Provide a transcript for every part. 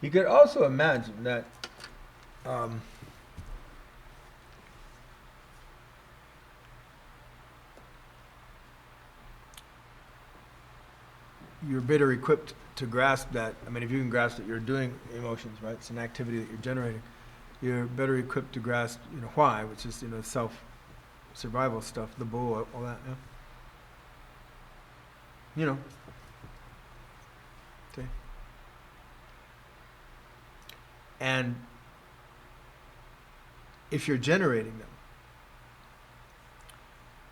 You could also imagine that um, you're better equipped to grasp that. I mean, if you can grasp that you're doing emotions, right? It's an activity that you're generating. You're better equipped to grasp, why, which is, self-survival stuff, the bull, all that, yeah. See? And if you're generating them,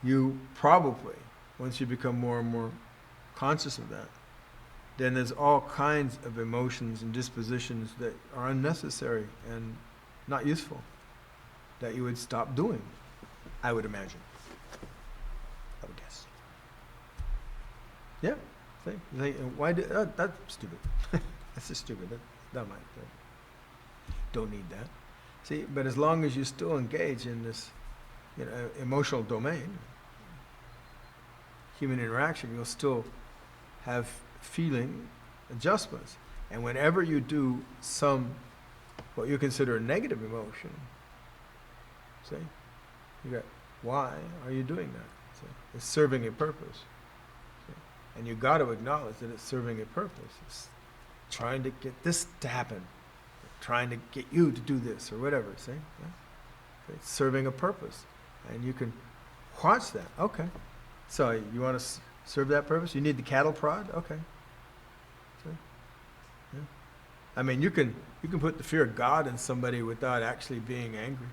you probably, once you become more and more conscious of that, then there's all kinds of emotions and dispositions that are unnecessary and not useful that you would stop doing, I would imagine. I would guess. Yeah. Why did that's stupid. That's just stupid. That might. Don't need that. See, but as long as you still engage in this, emotional domain, human interaction, you'll still have feeling adjustments. And whenever you do what you consider a negative emotion, see, you got, why are you doing that? See, it's serving a purpose. See? And you got to acknowledge that it's serving a purpose. It's trying to get this to happen, trying to get you to do this or whatever. See, yeah? It's serving a purpose, and you can watch that. Okay, so you want to serve that purpose? You need the cattle prod? Okay. See? Yeah. I mean, you can put the fear of God in somebody without actually being angry.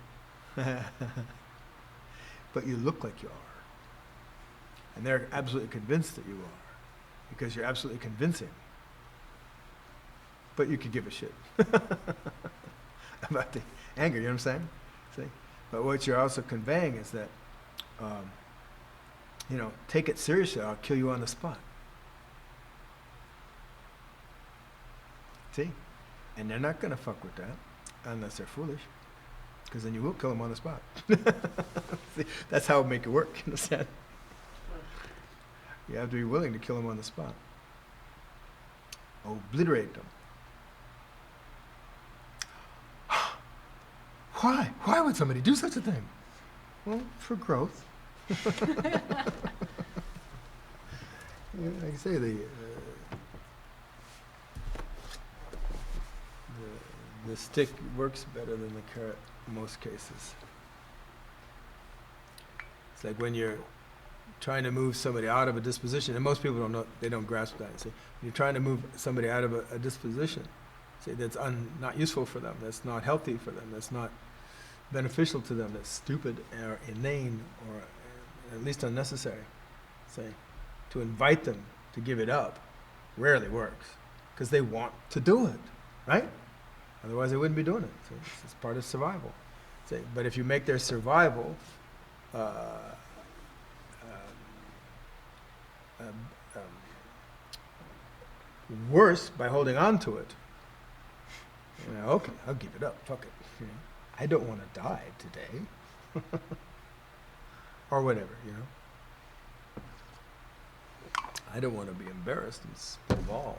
But you look like you are. And they're absolutely convinced that you are, because you're absolutely convincing. But you could give a shit about the anger, you know what I'm saying? See? But what you're also conveying is that, take it seriously, I'll kill you on the spot. See? And they're not going to fuck with that unless they're foolish, because then you will kill them on the spot. See? That's how it make it work, you understand? You have to be willing to kill them on the spot. Obliterate them. Why? Why would somebody do such a thing? Well, for growth. Like I say, the stick works better than the carrot in most cases. It's like when you're trying to move somebody out of a disposition, and most people don't know, they don't grasp that. See, when you're trying to move somebody out of a disposition, see, that's not useful for them, that's not healthy for them, that's not beneficial to them, that's stupid or inane or at least unnecessary. Say, to invite them to give it up rarely works, because they want to do it, right? Otherwise they wouldn't be doing it. See, it's part of survival. See, but if you make their survival worse by holding on to it, okay, I'll give it up, fuck it. I don't want to die today. Or whatever, I don't want to be embarrassed in front of all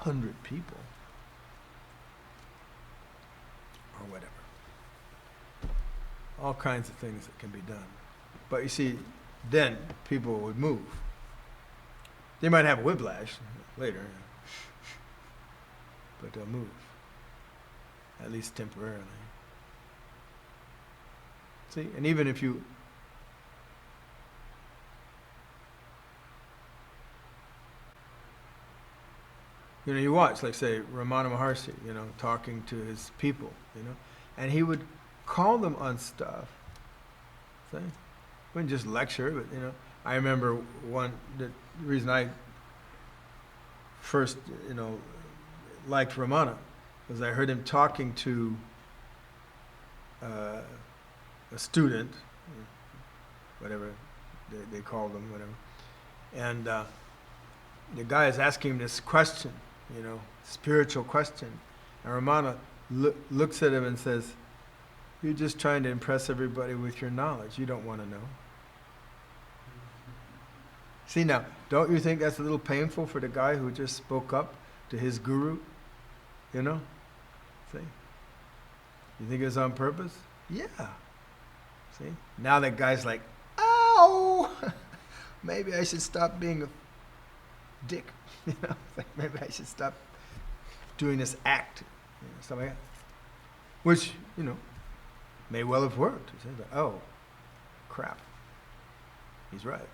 100 people. Or whatever. All kinds of things that can be done. But you see, then people would move. They might have whiplash later, but they'll move. At least temporarily. See, and even if you you watch, like say, Ramana Maharshi, talking to his people, and he would call them on stuff. See? He wouldn't just lecture, but, I remember the reason I first, liked Ramana was I heard him talking to a student, whatever they called them, whatever, and the guy is asking him this question, spiritual question, and Ramana looks at him and says, "You're just trying to impress everybody with your knowledge. You don't want to know." See, now, don't you think that's a little painful for the guy who just spoke up to his guru? See? You think it was on purpose? Yeah. See? Now that guy's like, ow! Maybe I should stop being a dick. You know, like maybe I should stop doing this act. You know, stuff like that. Which, you know, may well have worked. You say, but, oh, crap. He's right.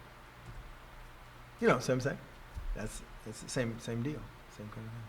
You know what I'm saying? That's the same deal. Same kind of thing.